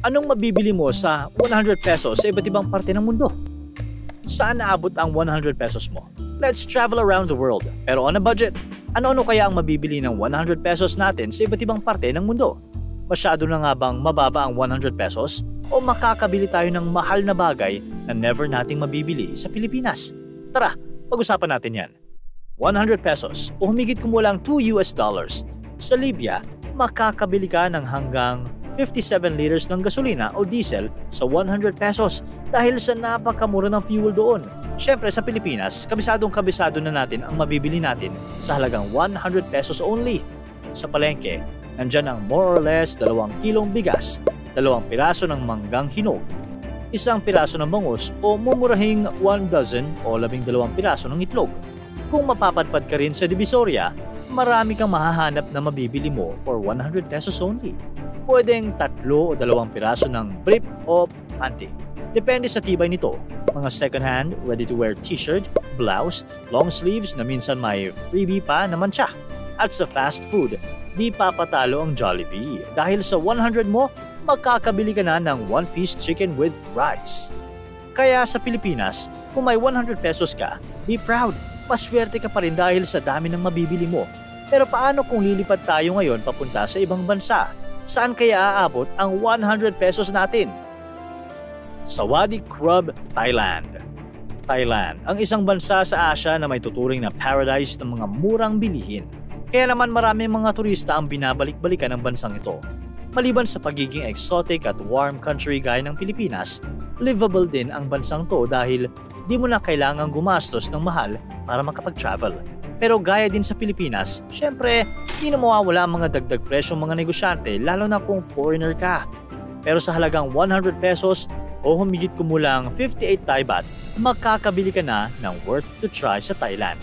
Anong mabibili mo sa 100 pesos sa iba't ibang parte ng mundo? Saan naabot ang 100 pesos mo? Let's travel around the world, pero on a budget. Ano-ano kaya ang mabibili ng 100 pesos natin sa iba't ibang parte ng mundo? Masyado na nga bang mababa ang 100 pesos? O makakabili tayo ng mahal na bagay na never nating mabibili sa Pilipinas? Tara, pag-usapan natin yan. 100 pesos o humigit kumulang $2. Sa Libya, makakabili ka ng hanggang 57 liters ng gasolina o diesel sa 100 pesos dahil sa napakamura ng fuel doon. Siyempre sa Pilipinas, kabisadong-kabisado na natin ang mabibili natin sa halagang 100 pesos only. Sa palengke, nandyan ang more or less 2 kilong bigas, 2 piraso ng manggang hinog, 1 piraso ng bangus o mumurahing 1 dozen o 12 piraso ng itlog. Kung mapapadpad ka rin sa Divisoria, marami kang mahahanap na mabibili mo for 100 pesos only. Pwedeng 3 o 2 piraso ng brief o panty. Depende sa tibay nito. Mga second-hand, ready-to-wear t-shirt, blouse, long sleeves na minsan may freebie pa naman siya. At sa fast food, di papatalo ang Jollibee. Dahil sa 100 mo, makakabili ka na ng 1-piece chicken with rice. Kaya sa Pilipinas, kung may 100 pesos ka, be proud. Maswerte ka pa rin dahil sa dami ng mabibili mo. Pero paano kung lilipat tayo ngayon papunta sa ibang bansa? Saan kaya aabot ang 100 pesos natin? Sawadee Krub, Thailand. Thailand, ang isang bansa sa Asia na may tuturing na paradise ng mga murang bilihin. Kaya naman maraming mga turista ang binabalik-balikan ng bansang ito. Maliban sa pagiging exotic at warm country gaya ng Pilipinas, livable din ang bansang to dahil di mo na kailangang gumastos ng mahal para makapag-travel. Pero gaya din sa Pilipinas, syempre, di na mawawala ang mga dagdag presyong mga negosyante lalo na kung foreigner ka. Pero sa halagang 100 pesos o humigit kumulang 58 Thai baht, makakabili ka na ng worth to try sa Thailand.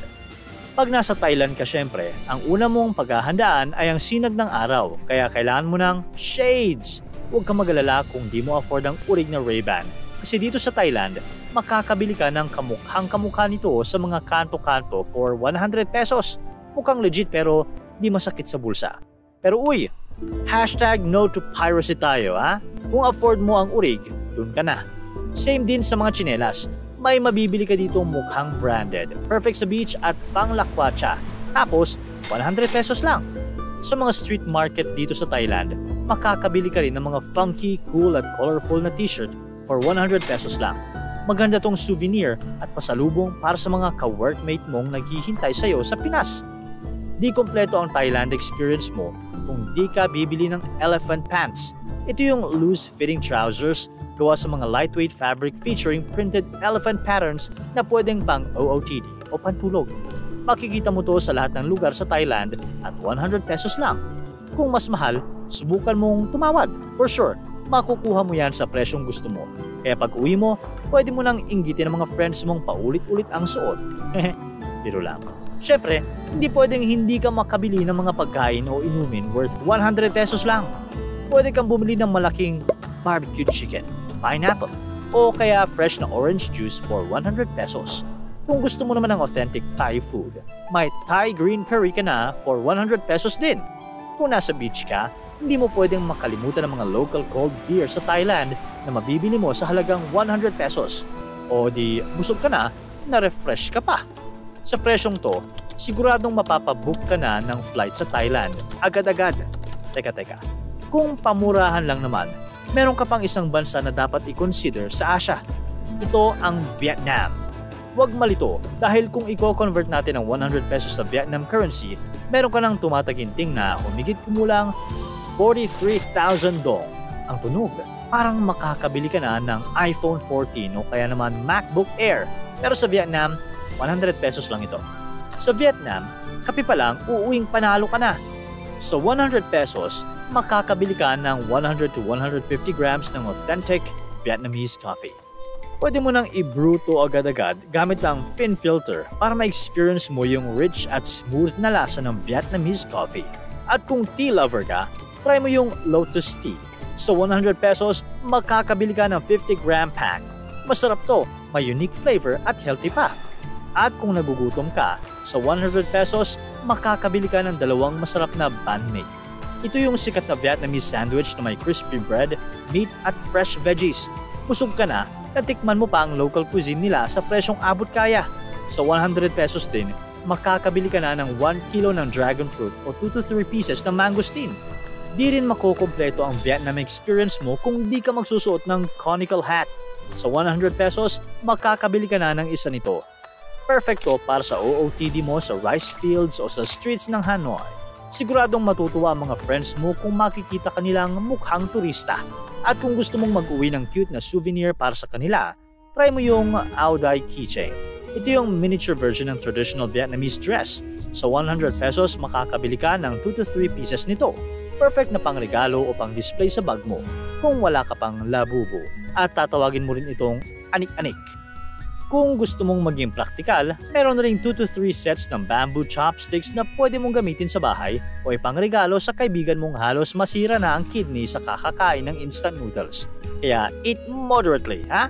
Pag nasa Thailand ka syempre, ang una mong paghahandaan ay ang sinag ng araw kaya kailangan mo ng shades. Huwag kang mag-alala kung di mo afford ang urig na Ray-Ban. Kasi dito sa Thailand, makakabili ka ng kamukhang-kamukha nito sa mga kanto-kanto for 100 pesos. Mukhang legit pero di masakit sa bulsa. Pero uy, #no to piracy tayo ha? Kung afford mo ang urig, dun ka na. Same din sa mga tsinelas. May mabibili ka dito mukhang branded, perfect sa beach at pang lakwatsa. Tapos, 100 pesos lang. Sa mga street market dito sa Thailand, makakabili ka rin ng mga funky, cool at colorful na t-shirt for 100 pesos lang. Maganda tong souvenir at pasalubong para sa mga ka-workmate mong naghihintay sa'yo sa Pinas. Di kompleto ang Thailand experience mo kung di ka bibili ng elephant pants. Ito yung loose-fitting trousers gawa sa mga lightweight fabric featuring printed elephant patterns na pwedeng pang OOTD o pantulog. Makikita mo to sa lahat ng lugar sa Thailand at 100 pesos lang. Kung mas mahal, subukan mong tumawad. For sure, makukuha mo yan sa presyong gusto mo. Kaya pag uwi mo, pwede mo nang inggitin ng mga friends mong paulit-ulit ang suot. Biro lang. Syempre, hindi pwedeng hindi ka makabili ng mga pagkain o inumin worth 100 pesos lang. Pwede kang bumili ng malaking barbecue chicken, pineapple, o kaya fresh na orange juice for 100 pesos. Kung gusto mo naman ng authentic Thai food, may Thai green curry ka na for 100 pesos din. Kung nasa beach ka, hindi mo pwedeng makalimutan ng mga local cold beer sa Thailand na mabibili mo sa halagang 100 pesos. O di busog ka na, na-refresh ka pa. Sa presyong to, siguradong mapapabook ka na ng flight sa Thailand agad-agad. Teka. Kung pamurahan lang naman, meron ka pang isang bansa na dapat i-consider sa Asia. Ito ang Vietnam. Huwag malito dahil kung i-convert natin ang 100 pesos sa Vietnam currency, meron ka ng tumataginting na humigit kumulang 43,000 dong. Ang tunog, parang makakabili ka na ng iPhone 14 o kaya naman MacBook Air. Pero sa Vietnam, 100 pesos lang ito. Sa Vietnam, kape pa lang, uuwing panalo ka na. Sa 100 pesos, makakabili ka ng 100 to 150 grams ng authentic Vietnamese coffee. Pwede mo nang i-brew to agad-agad gamit ang fin filter para ma-experience mo yung rich at smooth na lasa ng Vietnamese coffee. At kung tea lover ka, try mo yung Lotus Tea. Sa 100 pesos, makakabili ka ng 50-gram pack. Masarap to, may unique flavor at healthy pa. At kung nagugutom ka, sa 100 pesos, makakabili ka ng 2 masarap na banh mi. Ito yung sikat na Vietnamese sandwich na may crispy bread, meat at fresh veggies. Busog ka na, natikman mo pa ang local cuisine nila sa presyong abot kaya. Sa 100 pesos din, makakabili ka na ng 1 kilo ng dragon fruit o 2 to 3 pieces ng mangosteen. Di rin makukumpleto ang Vietnam experience mo kung di ka magsusuot ng conical hat. Sa 100 pesos, makakabili ka na ng isa nito. Perfecto para sa OOTD mo sa rice fields o sa streets ng Hanoi. Siguradong matutuwa ang mga friends mo kung makikita kanilang mukhang turista. At kung gusto mong mag-uwi ng cute na souvenir para sa kanila, try mo yung Ao Dai keychain. Ito yung miniature version ng traditional Vietnamese dress. Sa 100 pesos, makakabili ka ng 2 to 3 pieces nito. Perfect na pang regalo o pang display sa bag mo kung wala ka pang labubo. At tatawagin mo rin itong anik-anik. Kung gusto mong maging praktikal, meron ring 2 to 3 sets ng bamboo chopsticks na pwede mong gamitin sa bahay o ipangregalo sa kaibigan mong halos masira na ang kidney sa kakakain ng instant noodles. Kaya eat moderately, ha?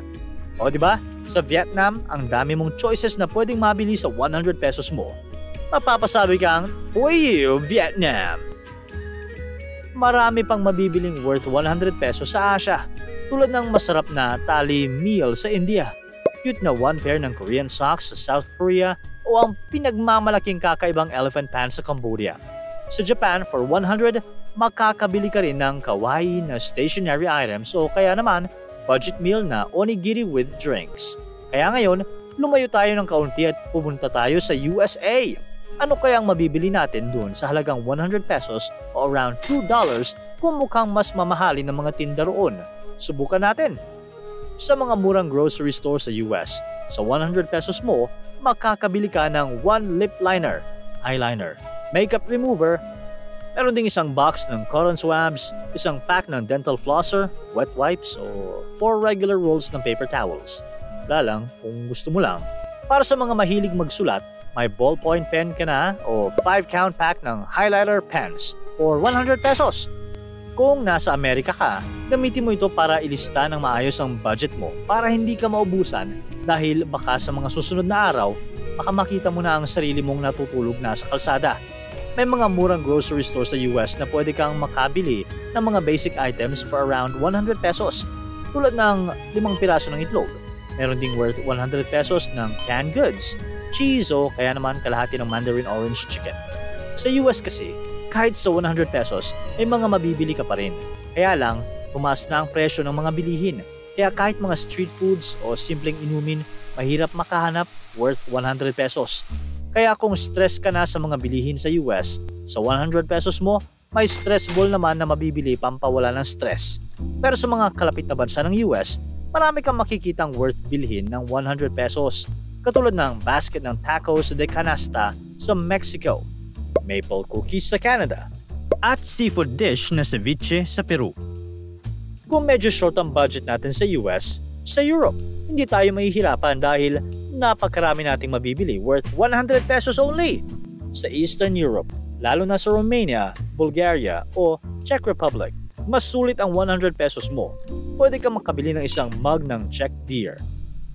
O diba? Sa Vietnam, ang dami mong choices na pwedeng mabili sa 100 pesos mo. Mapapasabi kang, "Uy, Vietnam!" Marami pang mabibiling worth 100 pesos sa Asia, tulad ng masarap na thali meal sa India, cute na one pair ng Korean socks sa South Korea, o ang pinagmamalaking kakaibang elephant pants sa Cambodia. Sa Japan, for 100, makakabili ka rin ng kawaii na stationary items o kaya naman budget meal na onigiri with drinks. Kaya ngayon, lumayo tayo ng kaunti at pumunta tayo sa USA. Ano kayang mabibili natin doon sa halagang 100 pesos o around $2 kung mukhang mas mamahalin ng mga tinda roon? Subukan natin! Sa mga murang grocery store sa US, sa 100 pesos mo, makakabili ka ng 1 lip liner, eyeliner, makeup remover, meron ding isang box ng cotton swabs, isang pack ng dental flosser, wet wipes, o 4 regular rolls ng paper towels. Wala lang kung gusto mo lang. Para sa mga mahilig magsulat, may ballpoint pen ka na o 5-count pack ng highlighter pens for 100 pesos. Kung nasa Amerika ka, gamitin mo ito para ilista ng maayos ang budget mo para hindi ka maubusan dahil baka sa mga susunod na araw, baka makita mo na ang sarili mong natutulog na sa kalsada. May mga murang grocery store sa US na pwede kang makabili ng mga basic items for around 100 pesos tulad ng 5 piraso ng itlog. Meron ding worth 100 pesos ng canned goods, cheese o kaya naman kalahati ng mandarin orange chicken. Sa US kasi, kahit sa 100 pesos, may mga mabibili ka pa rin. Kaya lang, tumaas na ang presyo ng mga bilihin. Kaya kahit mga street foods o simpleng inumin, mahirap makahanap worth 100 pesos. Kaya kung stress ka na sa mga bilihin sa US, sa 100 pesos mo, may stress ball naman na mabibili pampawala ng stress. Pero sa mga kalapit na bansa ng US, marami kang makikitang worth bilhin ng 100 pesos. Katulad ng basket ng tacos de canasta sa Mexico, maple cookies sa Canada, at seafood dish na ceviche sa Peru. Kung medyo short ang budget natin sa US, sa Europe, hindi tayo mahihirapan dahil napakarami nating mabibili worth 100 pesos only. Sa Eastern Europe, lalo na sa Romania, Bulgaria o Czech Republic, mas sulit ang 100 pesos mo. Pwede kang makabili ng isang mug ng Czech beer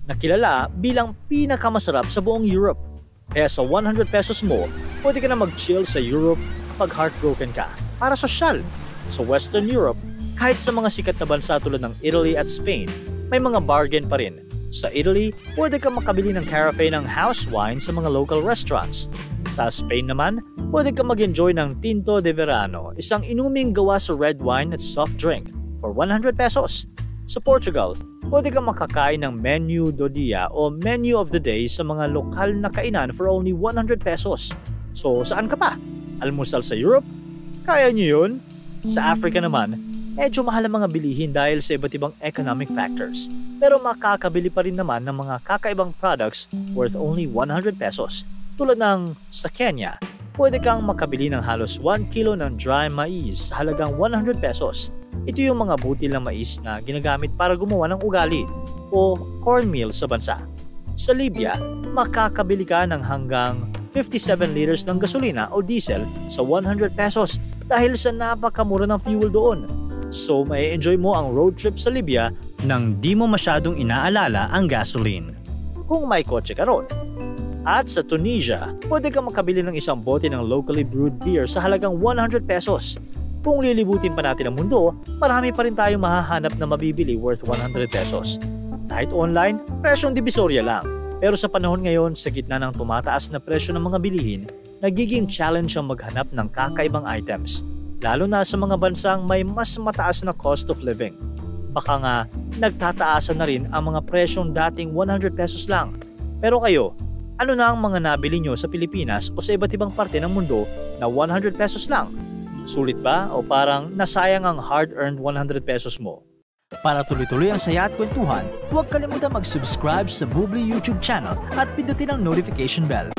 na kilala bilang pinakamasarap sa buong Europe. Kaya sa 100 pesos mo, pwede ka na mag-chill sa Europe pag heartbroken ka para sosyal. Sa Western Europe, kahit sa mga sikat na bansa tulad ng Italy at Spain, may mga bargain pa rin. Sa Italy, pwede ka makabili ng carafe ng house wine sa mga local restaurants. Sa Spain naman, pwede ka mag-enjoy ng Tinto de Verano, isang inuming gawa sa red wine at soft drink for 100 pesos. Sa Portugal, pwede kang makakain ng menu do dia o menu of the day sa mga lokal na kainan for only 100 pesos. So, saan ka pa? Almusal sa Europe? Kaya niyo yun? Sa Africa naman, medyo mahal ang mga bilihin dahil sa iba't ibang economic factors. Pero makakabili pa rin naman ng mga kakaibang products worth only 100 pesos. Tulad ng sa Kenya, pwede kang makabili ng halos 1 kilo ng dry maize sa halagang 100 pesos. Ito yung mga butil ng mais na ginagamit para gumawa ng ugali o cornmeal sa bansa. Sa Libya, makakabili ka ng hanggang 57 liters ng gasolina o diesel sa 100 pesos dahil sa napakamura ng fuel doon. So, may enjoy mo ang road trip sa Libya nang di mo masyadong inaalala ang gasoline kung may kotse ka ron. At sa Tunisia, pwede kang makabili ng isang bote ng locally brewed beer sa halagang 100 pesos. Kung lilibutin pa natin ang mundo, marami pa rin tayong mahahanap na mabibili worth 100 pesos. Kahit online, presyong divisorya lang. Pero sa panahon ngayon, sa gitna ng tumataas na presyo ng mga bilihin, nagiging challenge ang maghanap ng kakaibang items, lalo na sa mga bansang may mas mataas na cost of living. Baka nga, nagtataasan na rin ang mga presyong dating 100 pesos lang. Pero kayo, ano na ang mga nabili nyo sa Pilipinas o sa iba't ibang parte ng mundo na 100 pesos lang? Sulit ba o parang nasayang ang hard-earned 100 pesos mo? Para tuloy-tuloy ang saya at kwentuhan, huwag kalimutan mag-subscribe sa Bubbly YouTube channel at pindutin ang notification bell.